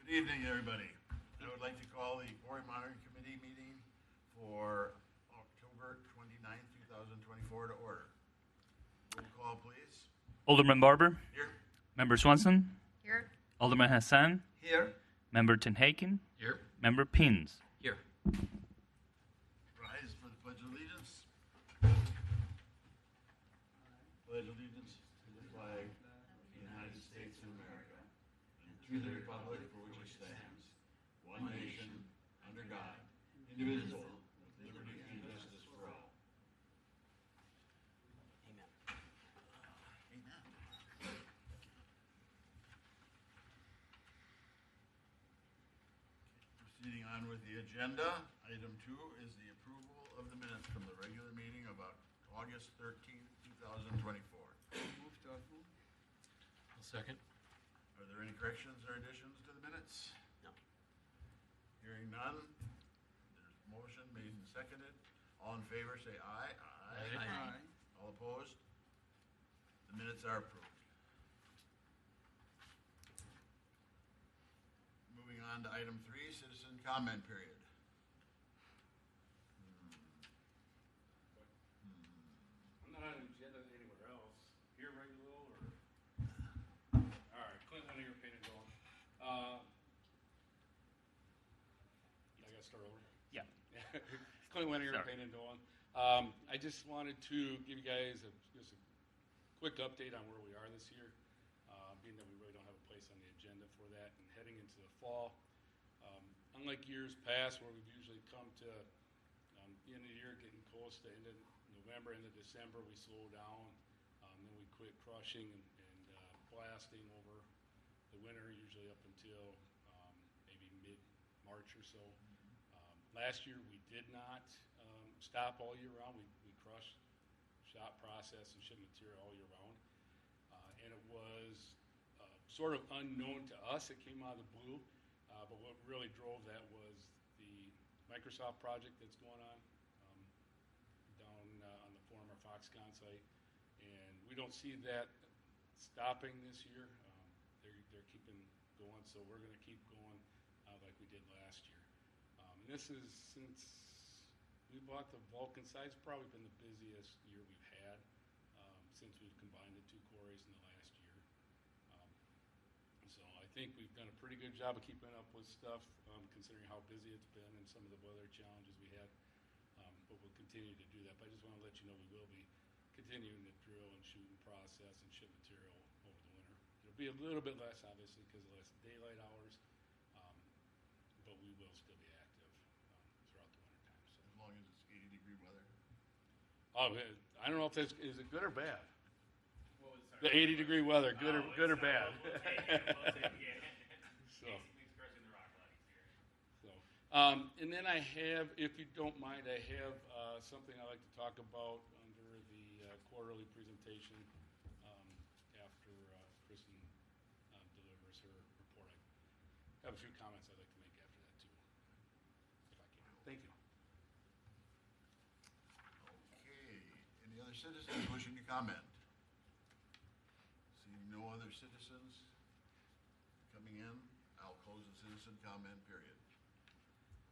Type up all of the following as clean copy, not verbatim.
Good evening, everybody. I would like to call the Quarry Monitoring Committee meeting for October 29th, 2024 to order. Roll call, please. Alderman Barber. Here. Member Swanson. Here. Alderman Hassan. Here. Member Tenhaken. Here. Member Pins. Here. Rise for the Pledge of Allegiance. Pledge allegiance to the flag of the United States of America and to the republic for which it stands, one nation, under God, indivisible, with liberty and justice for all. Amen. Amen. Proceeding on with the agenda, item 2 is the approval of the minutes from the regular meeting of August 13th, 2024. Move to approve. I'll second. Are there any corrections or additions to the minutes? No. Hearing none, there's motion made and seconded. All in favor say aye. Aye. All opposed? The minutes are approved. Moving on to item 3, citizen comment period. I'm not on the agenda anywhere else. Here regular or? All right, Clint Winninger, Paint and Dawn. I gotta start over? Yeah. Clint Winninger, Sorry. Paint and Dawn. I just wanted to give you guys just a quick update on where we are this year, being that we really don't have a place on the agenda for that and heading into the fall. Unlike years past where we've usually come to the end of the year, getting close to end of November, end of December, we slow down. Then we quit crushing and blasting over the winter, usually up until maybe mid-March or so. Last year we did not stop all year round. We crushed, shot, process, and ship material all year round. And it was sort of unknown to us. It came out of the blue. But what really drove that was the Microsoft project that's going on down on the former Foxconn site. And we don't see that stopping this year. They're keeping going, so we're going to keep going like we did last year. And this is, since we bought the Vulcan site, it's probably been the busiest year we've had since we've combined the two quarries in the last year. So I think we've done a pretty good job of keeping up with stuff, considering how busy it's been and some of the weather challenges we had. But we'll continue to do that. But I just want to let you know we will be continuing to drill and shoot and process and ship material over the winter. It'll be a little bit less, obviously, because of less daylight hours, but we will still be active throughout the winter time. So. As long as it's 80-degree weather. Oh, I don't know if that's, is it good or bad? The 80-degree weather, good or bad? We'll take it. So. Basically crushing the rock bodies here. So, and then I have, if you don't mind, I have something I'd like to talk about under the quarterly presentation after Kristen delivers her report. I have a few comments I'd like to make after that too, if I can. Thank you. Okay. Any other citizens wishing to comment? Seeing no other citizens coming in, I'll close the citizen comment period.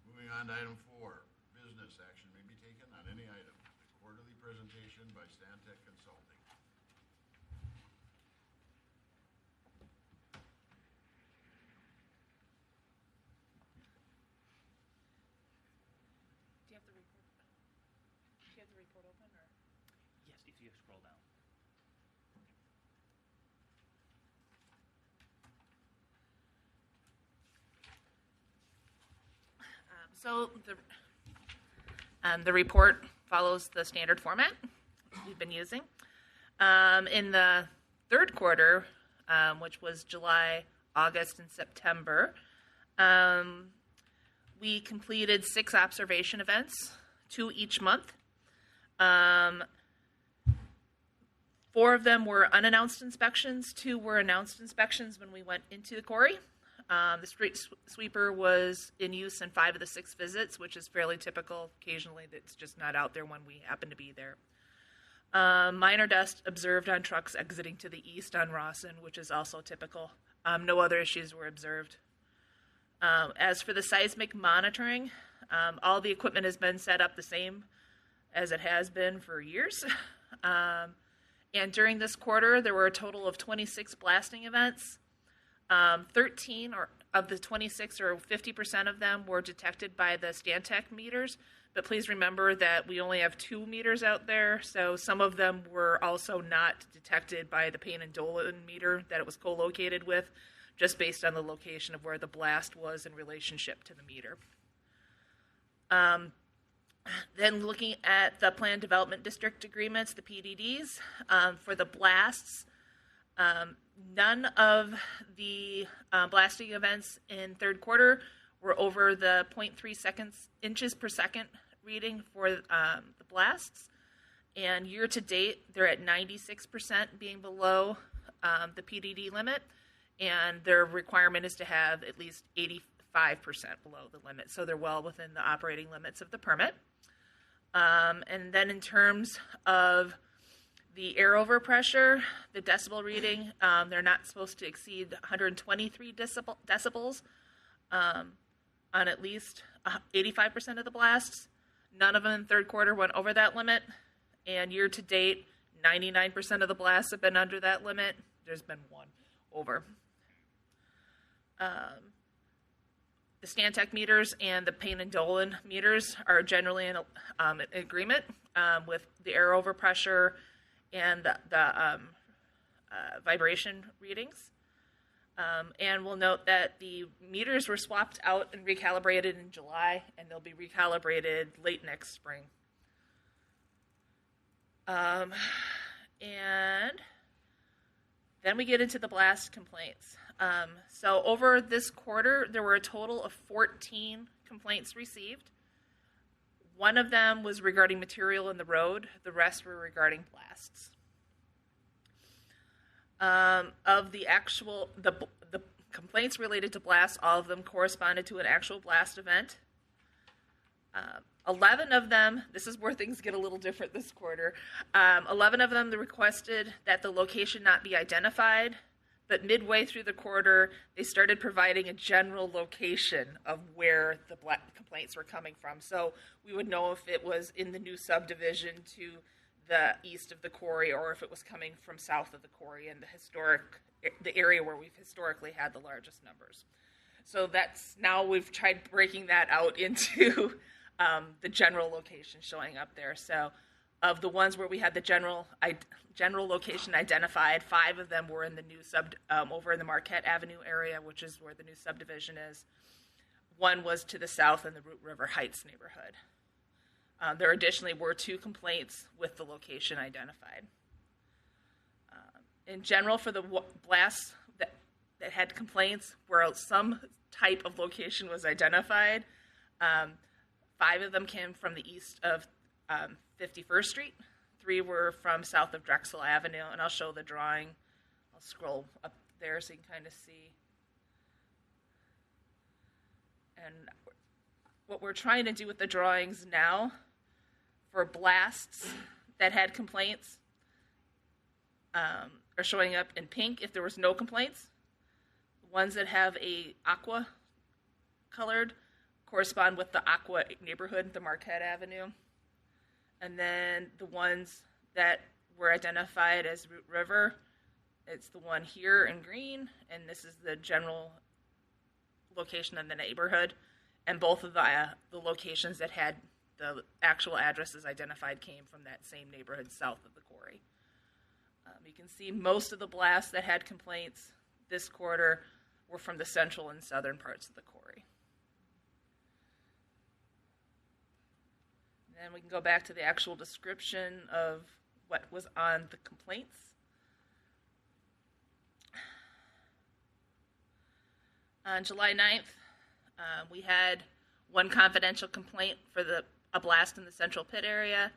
Moving on to item 4, business action may be taken on any item. The quarterly presentation by Stantec Consulting. Do you have the report open or? Yes, if you scroll down. So the report follows the standard format we've been using. In the third quarter, which was July, August, and September, we completed 6 observation events, 2 each month. 4 of them were unannounced inspections. 2 were announced inspections when we went into the quarry. The street sweeper was in use in 5 of the 6 visits, which is fairly typical. Occasionally, it's just not out there when we happen to be there. Minor dust observed on trucks exiting to the east on Rawson, which is also typical. No other issues were observed. As for the seismic monitoring, all the equipment has been set up the same as it has been for years. And during this quarter, there were a total of 26 blasting events. 13 of the 26, or 50% of them, were detected by the Stantec meters. But please remember that we only have 2 meters out there, so some of them were also not detected by the Payne and Dolan meter that it was co-located with, just based on the location of where the blast was in relationship to the meter. Then looking at the Planned Development District agreements, the PDDs, for the blasts, none of the blasting events in third quarter were over the 0.3 inches per second reading for the blasts. And year to date, they're at 96% being below the PDD limit, and their requirement is to have at least 85% below the limit. So they're well within the operating limits of the permit. And then in terms of the air overpressure, the decibel reading, they're not supposed to exceed 123 decibels on at least 85% of the blasts. None of them in third quarter went over that limit. And year to date, 99% of the blasts have been under that limit. There's been one over. The Stantec meters and the Payne and Dolan meters are generally in agreement with the air overpressure and the vibration readings. And we'll note that the meters were swapped out and recalibrated in July, and they'll be recalibrated late next spring. And then we get into the blast complaints. So over this quarter, there were a total of 14 complaints received. One of them was regarding material in the road. The rest were regarding blasts. Of the complaints related to blasts, all of them corresponded to an actual blast event. 11 of them, this is where things get a little different this quarter. 11 of them requested that the location not be identified, but midway through the quarter, they started providing a general location of where the complaints were coming from. So we would know if it was in the new subdivision to the east of the quarry, or if it was coming from south of the quarry in the area where we've historically had the largest numbers. So now we've tried breaking that out into the general location showing up there. So of the ones where we had the general location identified, 5 of them were in the new over in the Marquette Avenue area, which is where the new subdivision is. 1 was to the south in the Root River Heights neighborhood. There additionally were 2 complaints with the location identified. In general, for the blasts that had complaints where some type of location was identified, 5 of them came from the east of 51st Street. 3 were from south of Drexel Avenue, and I'll show the drawing. I'll scroll up there so you can kind of see. And what we're trying to do with the drawings now for blasts that had complaints are showing up in pink if there was no complaints. The ones that have a aqua colored correspond with the aqua neighborhood, the Marquette Avenue. And then the ones that were identified as Root River, it's the one here in green, and this is the general location in the neighborhood. And both of the locations that had the actual addresses identified came from that same neighborhood south of the quarry. You can see most of the blasts that had complaints this quarter were from the central and southern parts of the quarry. And then we can go back to the actual description of what was on the complaints. On July 9th, we had 1 confidential complaint for a blast in the central pit area,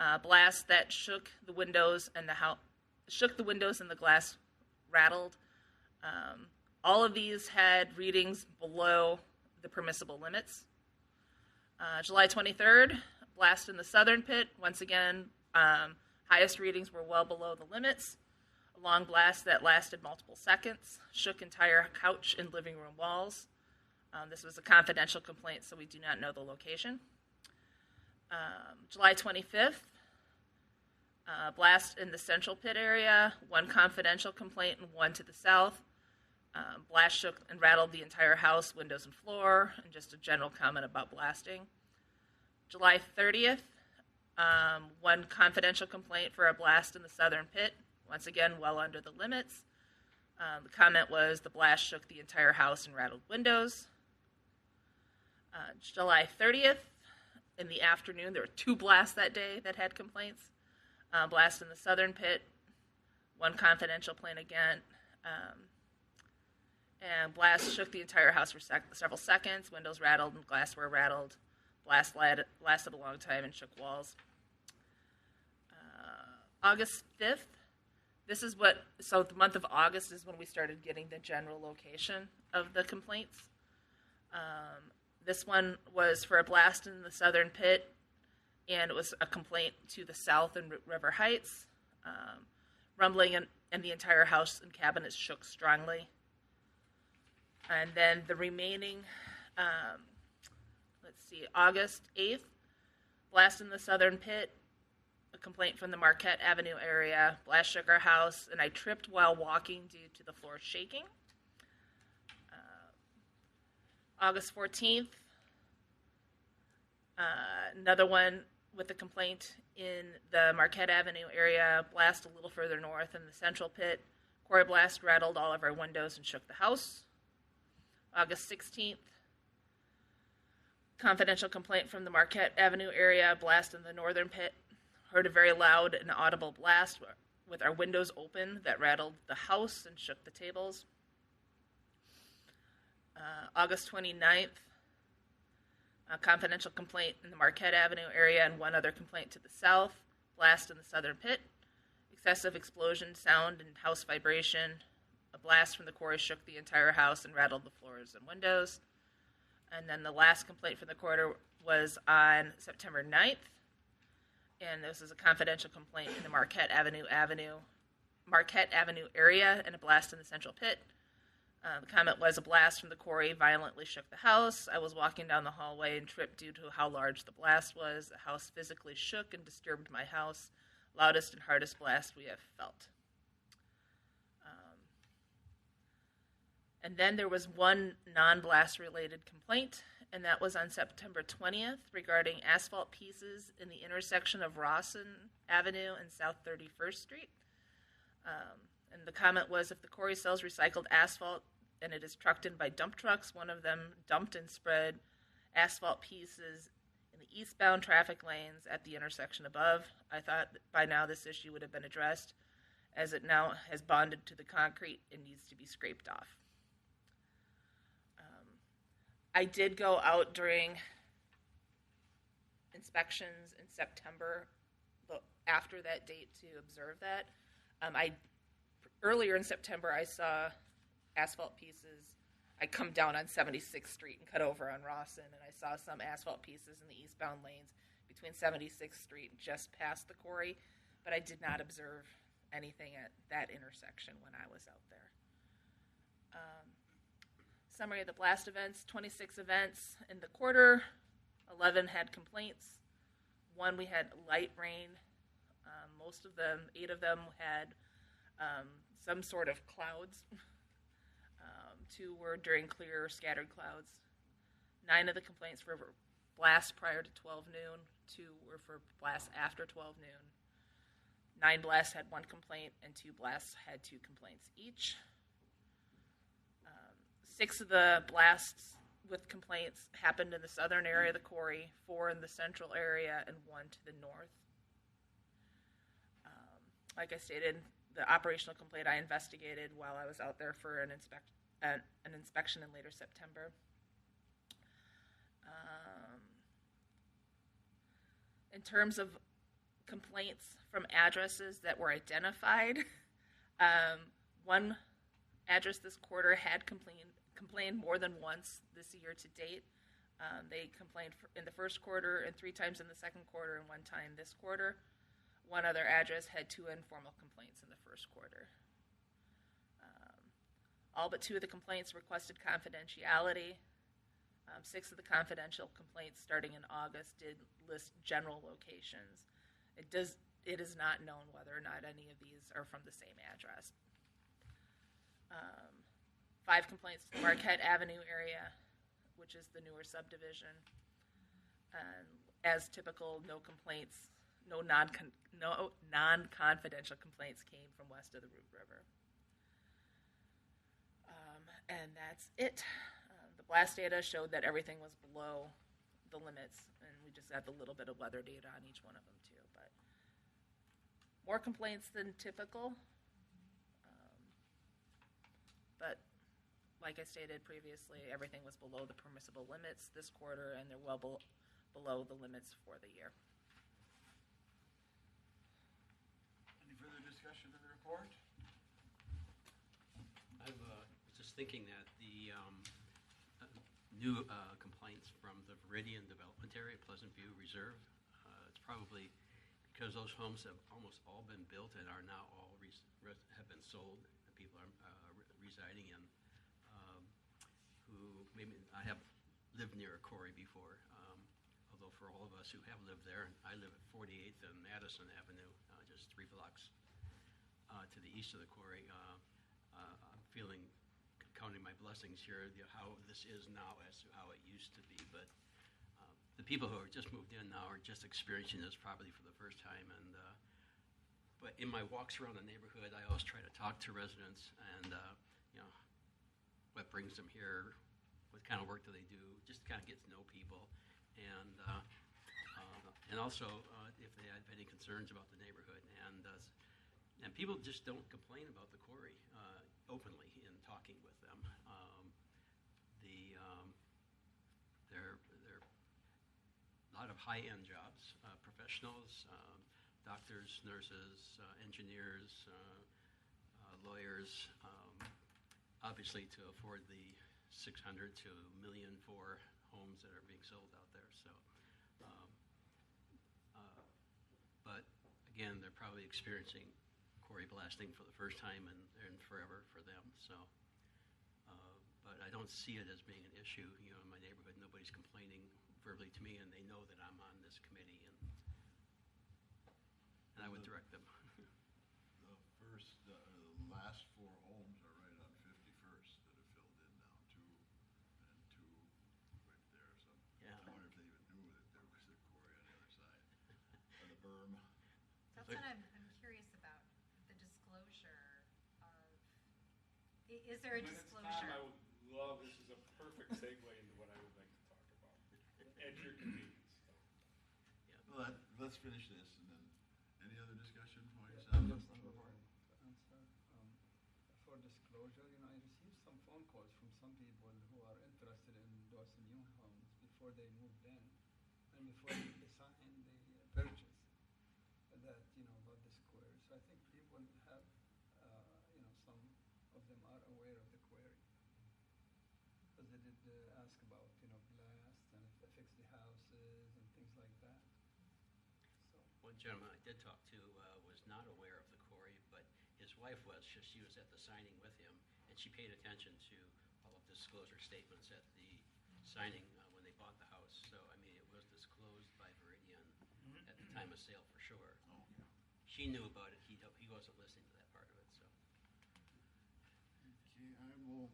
a blast that shook the windows and the glass rattled. All of these had readings below the permissible limits. July 23rd, blast in the southern pit. Once again, highest readings were well below the limits. A long blast that lasted multiple seconds, shook entire couch and living room walls. This was a confidential complaint, so we do not know the location. July 25th, blast in the central pit area, one confidential complaint and one to the south. Blast shook and rattled the entire house, windows and floor, and just a general comment about blasting. July 30th, one confidential complaint for a blast in the southern pit, once again well under the limits. The comment was the blast shook the entire house and rattled windows. July 30th, in the afternoon, there were 2 blasts that day that had complaints. Blast in the southern pit, one confidential complaint again. And blast shook the entire house for several seconds. Windows rattled and glassware rattled. Blast lasted a long time and shook walls. August 5th, so the month of August is when we started getting the general location of the complaints. This one was for a blast in the southern pit, and it was a complaint to the south in River Heights. Rumbling and the entire house and cabinets shook strongly. And then the remaining, August 8th, blast in the southern pit, a complaint from the Marquette Avenue area. Blast shook our house, and I tripped while walking due to the floor shaking. August 14th, another one with a complaint in the Marquette Avenue area. Blast a little further north in the central pit. Quarry blast rattled all of our windows and shook the house. August 16th, confidential complaint from the Marquette Avenue area. Blast in the northern pit. Heard a very loud and audible blast with our windows open that rattled the house and shook the tables. August 29th, a confidential complaint in the Marquette Avenue area and one other complaint to the south. Blast in the southern pit. Excessive explosion, sound, and house vibration. A blast from the quarry shook the entire house and rattled the floors and windows. And then the last complaint from the quarter was on September 9th. And this is a confidential complaint in the Marquette Avenue area and a blast in the central pit. The comment was a blast from the quarry violently shook the house. I was walking down the hallway and tripped due to how large the blast was. The house physically shook and disturbed my house. Loudest and hardest blast we have felt. And then there was one non-blast related complaint, and that was on September 20th regarding asphalt pieces in the intersection of Rawson Avenue and South 31st Street. And the comment was, if the quarry sells recycled asphalt and it is trucked in by dump trucks, one of them dumped and spread asphalt pieces in the eastbound traffic lanes at the intersection above. I thought that by now this issue would have been addressed, as it now has bonded to the concrete and needs to be scraped off. I did go out during inspections in September, after that date, to observe that. Earlier in September, I saw asphalt pieces. I come down on 76th Street and cut over on Rawson, and I saw some asphalt pieces in the eastbound lanes between 76th Street and just past the quarry, but I did not observe anything at that intersection when I was out there. Summary of the blast events: 26 events in the quarter, 11 had complaints. 1, we had light rain. Most of them, 8 of them, had some sort of clouds. 2 were during clear or scattered clouds. 9 of the complaints were for blasts prior to 12 noon. 2 were for blasts after 12 noon. 9 blasts had 1 complaint, and 2 blasts had 2 complaints each. 6 of the blasts with complaints happened in the southern area of the quarry, 4 in the central area, and 1 to the north. Like I stated, the operational complaint I investigated while I was out there for an inspection in later September. In terms of complaints from addresses that were identified, 1 address this quarter had complained more than once this year to date. They complained in the first quarter and 3 times in the second quarter and 1 time this quarter. 1 other address had 2 informal complaints in the first quarter. All but 2 of the complaints requested confidentiality. 6 of the confidential complaints starting in August did list general locations. It is not known whether or not any of these are from the same address. 5 complaints to the Marquette Avenue area, which is the newer subdivision. As typical, no complaints, no non-confidential complaints came from west of the Root River. And that's it. The blast data showed that everything was below the limits, and we just had a little bit of weather data on each one of them too. But more complaints than typical. But like I stated previously, everything was below the permissible limits this quarter, and they're well below the limits for the year. Any further discussion of the report? I was just thinking that the new complaints from the Viridian Development Area, Pleasant View Reserve, it's probably because those homes have almost all been built and are now all have been sold. And people are residing in who maybe I have lived near a quarry before. Although for all of us who have lived there, and I live at 48th and Madison Avenue, just 3 blocks to the east of the quarry. I'm feeling, counting my blessings here, how this is now as to how it used to be. But the people who are just moved in now are just experiencing this probably for the first time. And but in my walks around the neighborhood, I always try to talk to residents and what brings them here, what kind of work do they do, just kind of get to know people, and also if they have any concerns about the neighborhood. And people just don't complain about the quarry openly in talking with them. They're a lot of high-end jobs, professionals, doctors, nurses, engineers, lawyers, obviously to afford the 600 to $1 million for homes that are being sold out there. So, but again, they're probably experiencing quarry blasting for the first time and forever for them. So, but I don't see it as being an issue. In my neighborhood, nobody's complaining verbally to me, and they know that I'm on this committee, and I would direct them. The last 4 homes are right on 51st that have filled in now, 2 and 2 right there. So Yeah. I wonder if they even knew that there was a quarry on the other side, or the berm. That's what I'm curious about, the disclosure of, is there a When it's time, disclosure? I would love, this is a perfect segue into what I would like to talk about, at your convenience. Well, let's finish this, and then any other discussion? For disclosure, I received some phone calls from some people who are interested in those new homes before they moved in and before they signed the purchase. That about the square. So I think people have, some of them are aware of the query because they did ask about blast and if affects the houses and things like that. So. One gentleman I did talk to was not aware of the quarry, but his wife was. She was at the signing with him, and she paid attention to all of the disclosure statements at the signing when they bought the house. So, I mean, it was disclosed by Viridian at the time of sale for sure. Oh, yeah. She knew about it. He wasn't listening to that part of it. So. Okay, I will,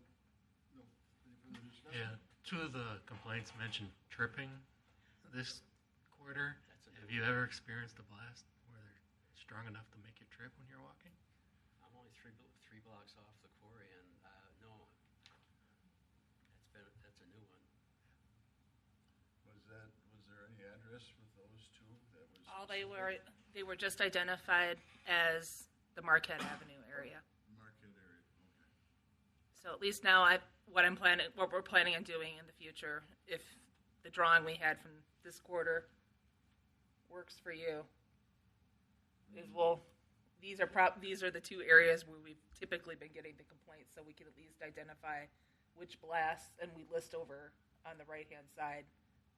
no, any further discussion? Yeah, 2 of the complaints mentioned tripping this quarter. That's Have you ever experienced a blast where they're strong enough to make you trip when you're walking? I'm only three blocks off the quarry, and no, that's a new one. Was there any address with those 2 that was? All they were just identified as the Marquette Avenue area. Market area, okay. So at least now what we're planning on doing in the future, if the drawing we had from this quarter works for you, is these are the 2 areas where we've typically been getting the complaints, so we can at least identify which blasts, and we list over on the right-hand side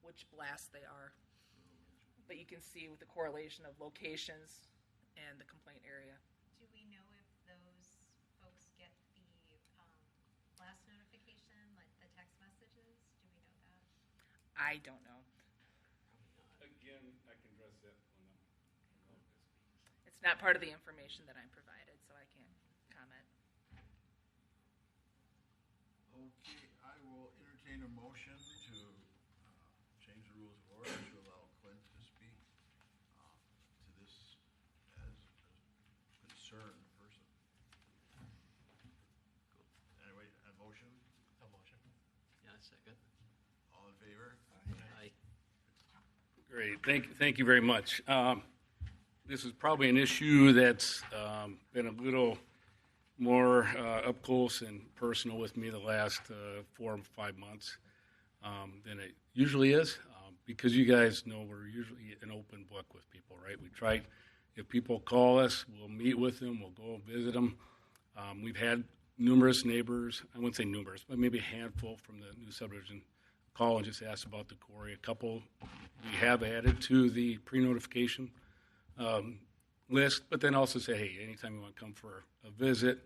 which blasts they are. But you can see with the correlation of locations and the complaint area. Do we know if those folks get the blast notification, like the text messages? Do we know that? I don't know. Again, I can address that when I'm. It's not part of the information that I'm provided, so I can't comment. Okay, I will entertain a motion to change the rules of order to allow Clint to speak to this as a concerned person. Anyway, a motion? A motion. Yeah, second. All in favor? Aye. Great, thank you very much. This is probably an issue that's been a little more up close and personal with me the last 4 or 5 months than it usually is, because you guys know we're usually an open book with people, right? We try, if people call us, we'll meet with them, we'll go visit them. We've had numerous neighbors, I wouldn't say numerous, but maybe a handful from the new subdivision call and just ask about the quarry. A couple we have added to the pre-notification list, but then also say, hey, anytime you want to come for a visit,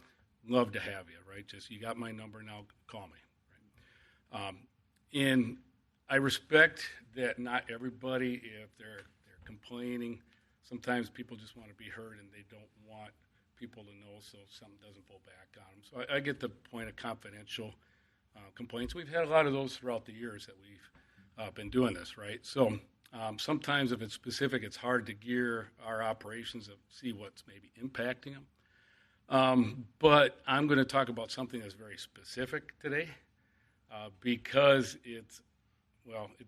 love to have you, right? Just, you got my number now, call me. Right? And I respect that not everybody, if they're complaining, sometimes people just want to be heard and they don't want people to know so something doesn't pull back on them. So I get the point of confidential complaints. We've had a lot of those throughout the years that we've been doing this, right? So sometimes if it's specific, it's hard to gear our operations to see what's maybe impacting them. But I'm going to talk about something that's very specific today because it's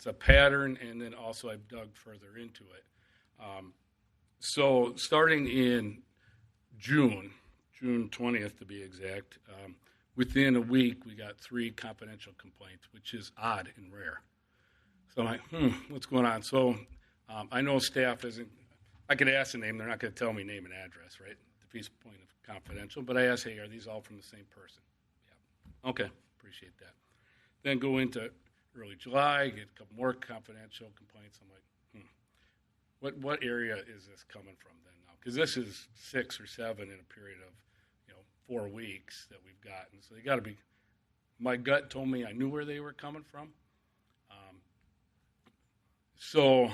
a pattern, and then also I've dug further into it. So starting in June 20th to be exact, within a week we got 3 confidential complaints, which is odd and rare. So I'm like, what's going on? So I know staff isn't, I could ask the name, they're not going to tell me name and address, right? Defeats the point of confidential, but I asked, hey, are these all from the same person? Yeah. Okay, appreciate that. Then go into early July, get a couple more confidential complaints. I'm like, what area is this coming from then now? Because this is 6 or 7 in a period of 4 weeks that we've gotten. So they got to be, my gut told me I knew where they were coming from. So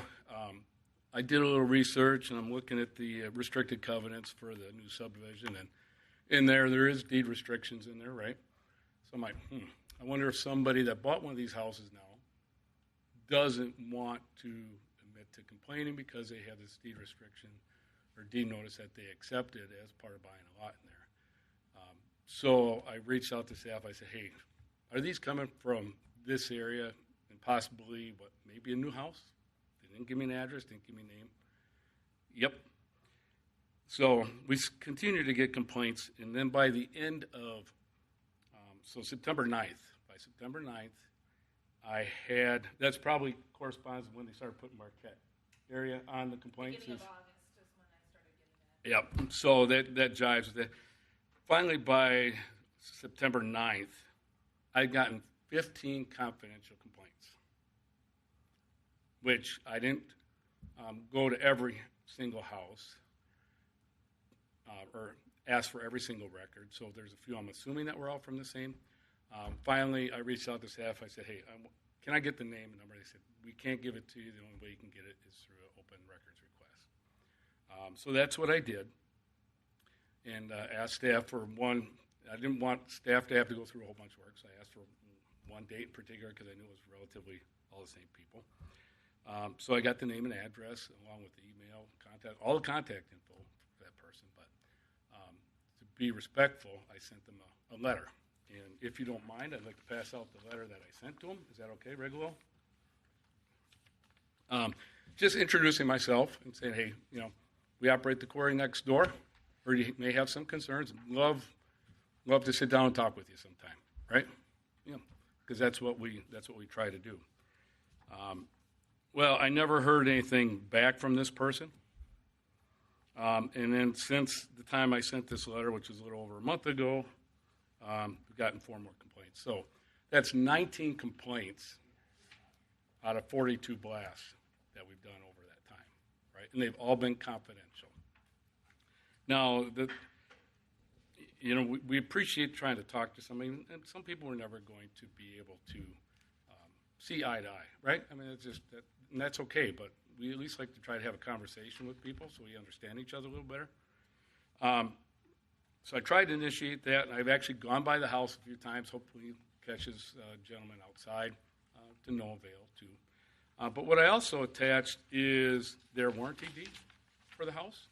I did a little research, and I'm looking at the restricted covenants for the new subdivision, and in there is deed restrictions in there, right? So I'm like, I wonder if somebody that bought one of these houses now doesn't want to admit to complaining because they have this deed restriction or deed notice that they accepted as part of buying a lot in there. So I reached out to staff. I said, hey, are these coming from this area and possibly maybe a new house? They didn't give me an address, didn't give me a name. Yep. So we continue to get complaints, and then by the end of, September 9th, by September 9th, I had, that's probably corresponds to when they started putting Marquette area on the complaints. Beginning of August is when I started getting that. Yep. So that jives with that. Finally, by September 9th, I'd gotten 15 confidential complaints, which I didn't go to every single house or ask for every single record. So there's a few I'm assuming that were all from the same. Finally, I reached out to staff. I said, hey, can I get the name and number? They said, we can't give it to you. The only way you can get it is through an open records request. So that's what I did. And asked staff for one. I didn't want staff to have to go through a whole bunch of work, so I asked for one date in particular because I knew it was relatively all the same people. So I got the name and address along with the email, contact, all the contact info for that person. But to be respectful, I sent them a letter. And if you don't mind, I'd like to pass out the letter that I sent to them. Is that okay, Regulo? Just introducing myself and saying, hey, we operate the quarry next door. Or you may have some concerns. Love to sit down and talk with you sometime, right? Because that's what we try to do. Well, I never heard anything back from this person, and then since the time I sent this letter, which was a little over a month ago, we've gotten 4 more complaints. So that's 19 complaints out of 42 blasts that we've done over that time, right? And they've all been confidential. Now, we appreciate trying to talk to somebody, and some people are never going to be able to see eye to eye, right? I mean, it's just that, and that's okay, but we at least like to try to have a conversation with people so we understand each other a little better. So I tried to initiate that, and I've actually gone by the house a few times. Hopefully catch this gentleman outside, to no avail, too. But what I also attached is their warranty deed for the house.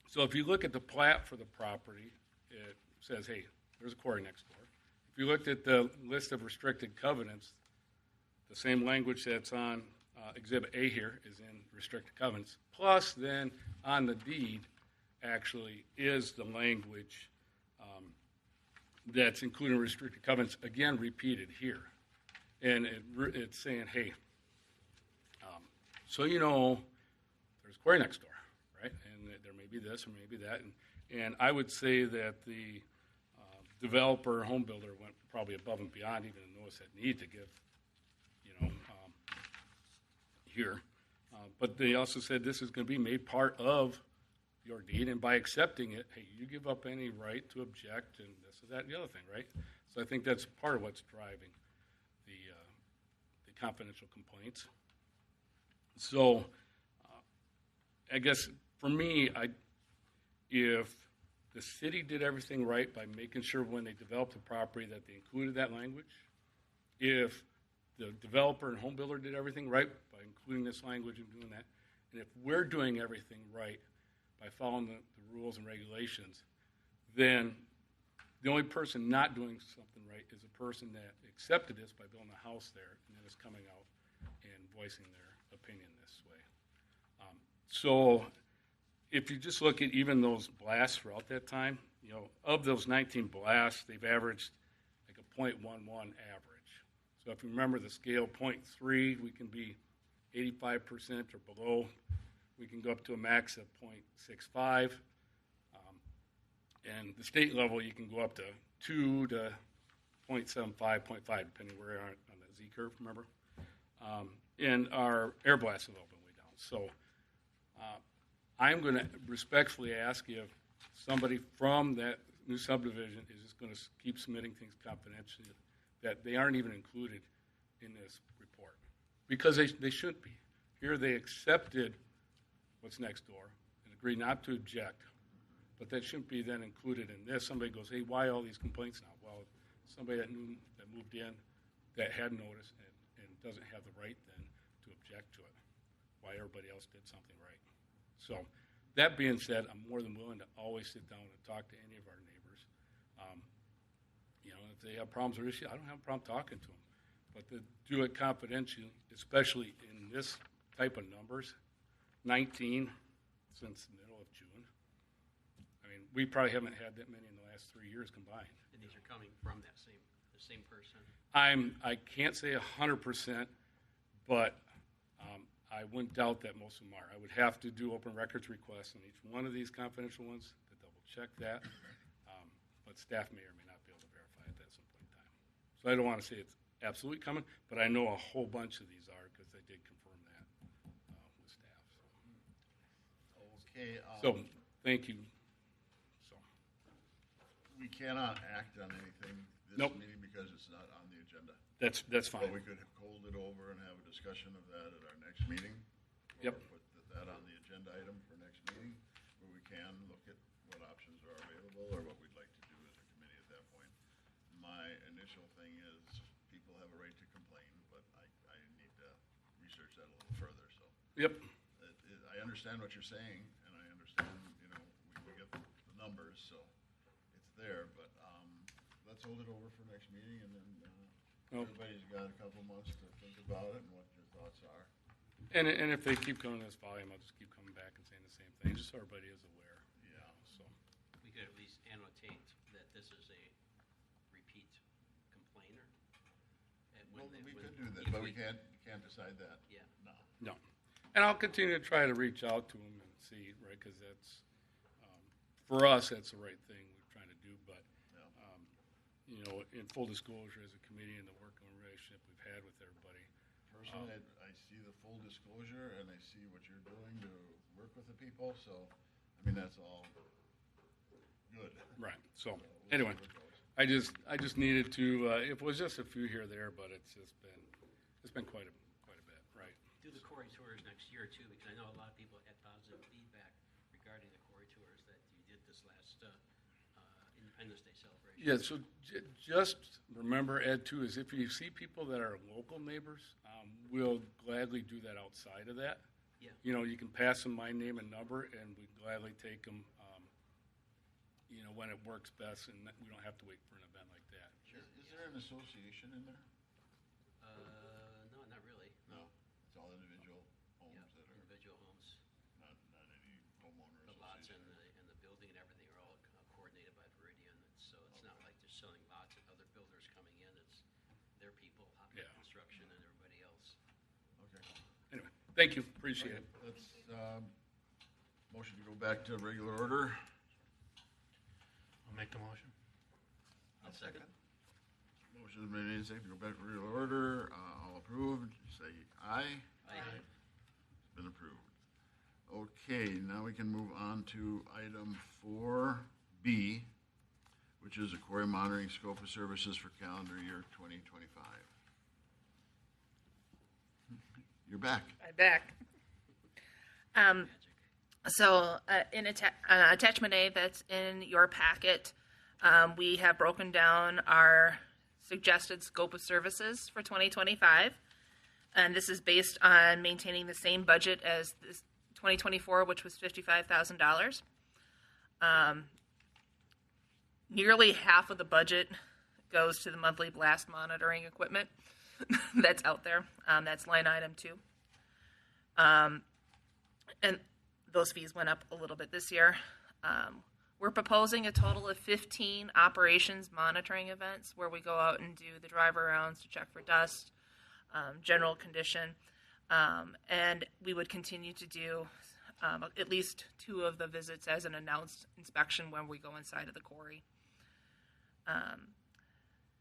So if you look at the plat for the property, it says, hey, there's a quarry next door. If you looked at the list of restricted covenants, the same language that's on Exhibit A here is in restricted covenants. Plus, then, on the deed, actually, is the language that's included in restricted covenants, again, repeated here. And it's saying, hey, so you know, there's a quarry next door, right? And there may be this or maybe that. And I would say that the developer, home builder, went probably above and beyond even to notice that need to give, here. But they also said this is going to be made part of your deed, and by accepting it, hey, you give up any right to object and this and that and the other thing, right? So I think that's part of what's driving the confidential complaints. So I guess for me, if the city did everything right by making sure when they developed the property that they included that language, if the developer and home builder did everything right by including this language and doing that, and if we're doing everything right by following the rules and regulations, then the only person not doing something right is a person that accepted this by building a house there and then is coming out and voicing their opinion this way. So if you just look at even those blasts throughout that time, of those 19 blasts, they've averaged like a 0.11 average. So if you remember the scale, 0.3, we can be 85% or below. We can go up to a max of 0.65. And the state level, you can go up to 2 to 0.75, 0.5, depending where you are on the Z curve, remember? And our air blasts have all been way down. So I'm going to respectfully ask if somebody from that new subdivision is just going to keep submitting things confidentially that they aren't even included in this report. Because they should be. Here they accepted what's next door and agreed not to object. But that shouldn't be then included in this. Somebody goes, hey, why all these complaints now? Well, somebody that moved in that had notice and doesn't have the right then to object to it. Why everybody else did something right. So that being said, I'm more than willing to always sit down and talk to any of our neighbors. If they have problems or issues, I don't have a problem talking to them. But to do it confidentially, especially in this type of numbers, 19 since the middle of June. I mean, we probably haven't had that many in the last 3 years combined. And these are coming from the same person. I can't say 100%, but I wouldn't doubt that most of them are. I would have to do open records requests on each one of these confidential ones to double check that. But staff may or may not be able to verify it at some point in time. So I don't want to say it's absolutely coming, but I know a whole bunch of these are because they did confirm that with staff. Okay. So thank you. So we cannot act on anything this Nope. meeting because it's not on the agenda. that's fine. But we could hold it over and have a discussion of that at our next meeting. Yep. Or put that on the agenda item for next meeting, where we can look at what options are available or what we'd like to do as a committee at that point. My initial thing is people have a right to complain, but I need to research that a little further. So Yep. I understand what you're saying, and I understand, we get the numbers, so it's there. But let's hold it over for next meeting, and then everybody's got a couple months to think about it and what your thoughts are. And if they keep coming this volume, I'll just keep coming back and saying the same thing, just so everybody is aware. Yeah. So We could at least annotate that this is a repeat complainer. And Well, when we when- could do that, if but we can't decide that. Yeah. No. no, and I'll continue to try to reach out to them and see, right? Because that's for us, that's the right thing we're trying to do. But in full disclosure, as a committee and the working relationship we've had with everybody. Personally, I see the full disclosure, and I see what you're doing to work with the people, so, that's all good. Right. So We'll see anyway, where it goes. I just needed to, it was just a few here or there, but it's been quite a bit, right? Do the Quarry tours next year too, because I know a lot of people had positive feedback regarding the Quarry tours that you did this last Independence Day celebration. Yeah, so just remember, Ed, too, is if you see people that are local neighbors, we'll gladly do that outside of that. Yeah. You know, you can pass them my name and number, and we gladly take them, when it works best, and we don't have to wait for an event like that. Is there an association in there? No, not really. No, it's all individual homes Yeah, that are, individual homes. not any homeowner The lots and association. the building and everything are all coordinated by Veridian, so it's not like they're selling lots and other builders coming in. It's their people, Hopkins Yeah. Construction, and everybody else. Okay. Anyway, thank you, appreciate it. Let's, motion to go back to regular order. I'll make the motion. I'll second. Motion is made and seconded to go back to regular order. All approved, say aye. Aye. It's been approved. Okay, now we can move on to item 4B, which is a quarry monitoring scope of services for calendar year 2025. You're back. I'm back. So in attachment A that's in your packet, we have broken down our suggested scope of services for 2025. And this is based on maintaining the same budget as this 2024, which was $55,000. Nearly half of the budget goes to the monthly blast monitoring equipment that's out there. That's line item 2. And those fees went up a little bit this year. We're proposing a total of 15 operations monitoring events where we go out and do the driver rounds to check for dust, general condition, and we would continue to do at least 2 of the visits as an announced inspection when we go inside of the quarry.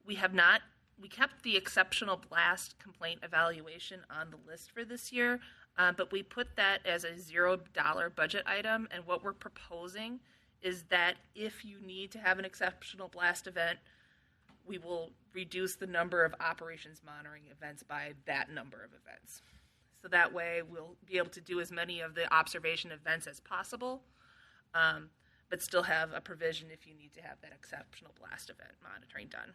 We kept the exceptional blast complaint evaluation on the list for this year, but we put that as a $0 budget item, and what we're proposing is that if you need to have an exceptional blast event, we will reduce the number of operations monitoring events by that number of events. So that way we'll be able to do as many of the observation events as possible, but still have a provision if you need to have that exceptional blast event monitoring done.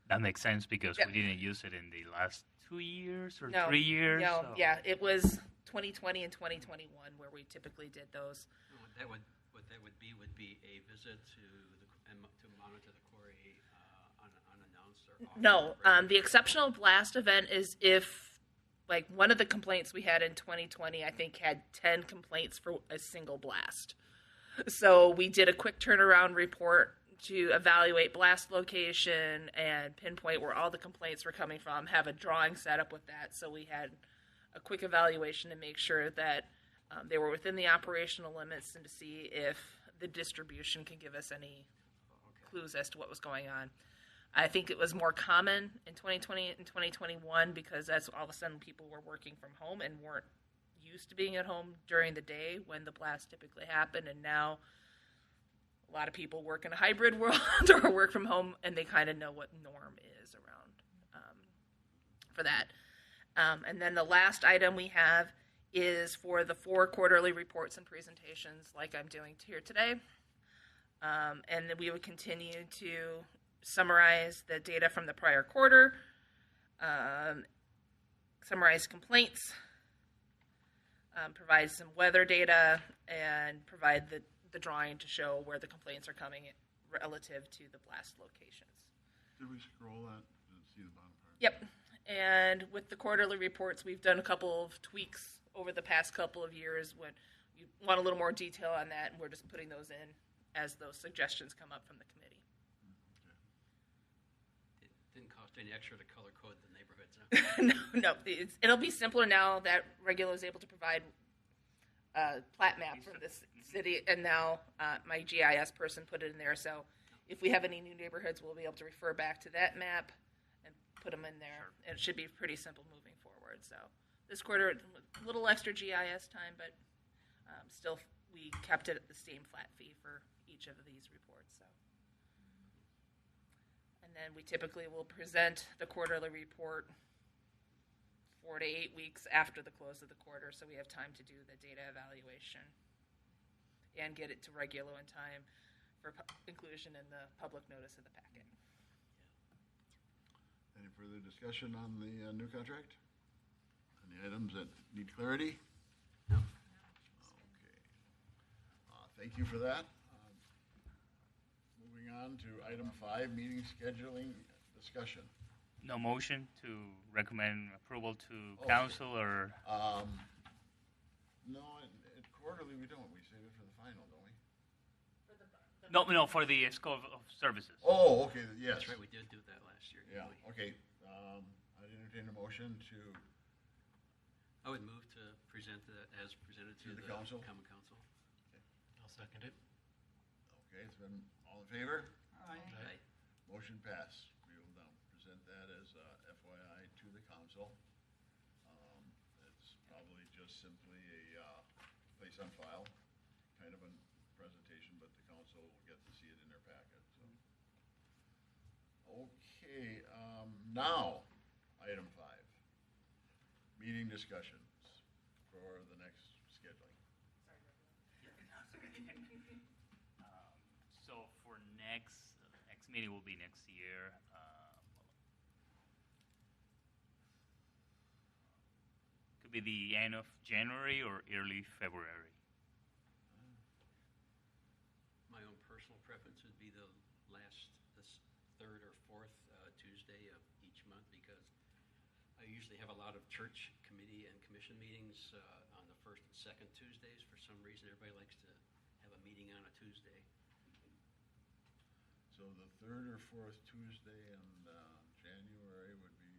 That makes sense because Yep. we didn't use it in the last 2 years or No, 3 years. No, so- yeah, it was 2020 and 2021 where we typically did those. What that would be a visit to monitor the quarry unannounced or off. No, the exceptional blast event is if, like, one of the complaints we had in 2020, I think, had 10 complaints for a single blast. So we did a quick turnaround report to evaluate blast location and pinpoint where all the complaints were coming from, have a drawing set up with that. So we had a quick evaluation to make sure that they were within the operational limits and to see if the distribution can give us any clues as to what was going on. I think it was more common in 2020 and 2021 because that's all of a sudden people were working from home and weren't used to being at home during the day when the blast typically happened. And now a lot of people work in a hybrid world or work from home, and they kind of know what norm is around for that. And then the last item we have is for the 4 quarterly reports and presentations like I'm doing here today. And then we would continue to summarize the data from the prior quarter, summarize complaints, provide some weather data, and provide the drawing to show where the complaints are coming relative to the blast locations. Did we scroll that? Didn't see the bottom part. Yep. And with the quarterly reports, we've done a couple of tweaks over the past couple of years. When you want a little more detail on that, and we're just putting those in as those suggestions come up from the committee. It didn't cost any extra to color code the neighborhoods, huh? No, it'll be simpler now that Regulo is able to provide a plat map from this city, and now my GIS person put it in there. So if we have any new neighborhoods, we'll be able to refer back to that map and put them in there. And it should be pretty simple moving forward. So this quarter, a little extra GIS time, but still we kept it at the same flat fee for each of these reports. So And then we typically will present the quarterly report 4 to 8 weeks after the close of the quarter, so we have time to do the data evaluation and get it to Regulo in time for inclusion in the public notice of the packet. Any further discussion on the new contract? Any items that need clarity? No. Okay. Thank you for that. Moving on to item 5, meeting scheduling discussion. No motion to recommend approval to Oh. council or No, at quarterly we don't. We save it for the final, don't we? no for the scope of services. Oh, okay, yes. That's right, we did do that last year. Yeah, didn't we? okay. I'd entertain a motion to, I would move to present that as presented To to the the council? common council. I'll second it. okay, it's been, all in favor? Aye. Aye. Motion passed. We will now present that as FYI to the council. It's probably just simply a place on file, kind of a presentation, but the council will get to see it in their packet, so. Okay, now, item 5, meeting discussions for the next scheduling. So for next meeting will be next year. Could be the end of January or early February. My own personal preference would be this third or fourth Tuesday of each month, because I usually have a lot of church committee and commission meetings on the first and second Tuesdays. For some reason, everybody likes to have a meeting on a Tuesday. So the 3rd or 4th Tuesday in January would be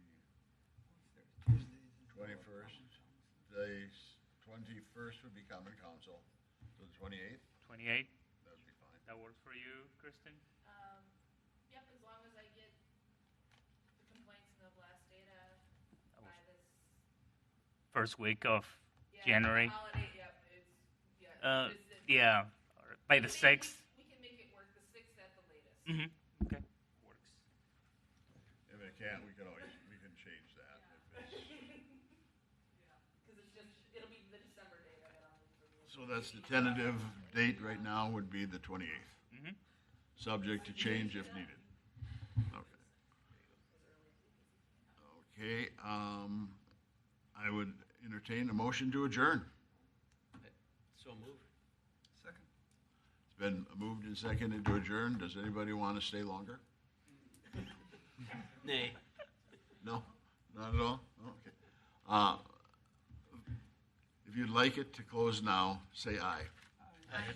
Tuesdays is 21st. The 21st would be common council, so the 28th, 28. that would be fine. That works for you, Kristen? Yep, as long as I get the complaints and the blast data by this. First week of January. Holiday, yep, it's, Yeah, or by the 6th. We can make it work, the 6th at the latest. Mm-hmm. Okay, works. If it can't, we can change that. If it's- Because it's just, it'll be the December data that I'll need from you. So that's the tentative date right now would be the 28th, Mm-hmm. subject to change if needed. Okay. Okay, I would entertain a motion to adjourn. So move. second. It's been moved and seconded to adjourn. Does anybody want to stay longer? Nay. No, not at all? Okay. If you'd like it to close now, say aye. Aye.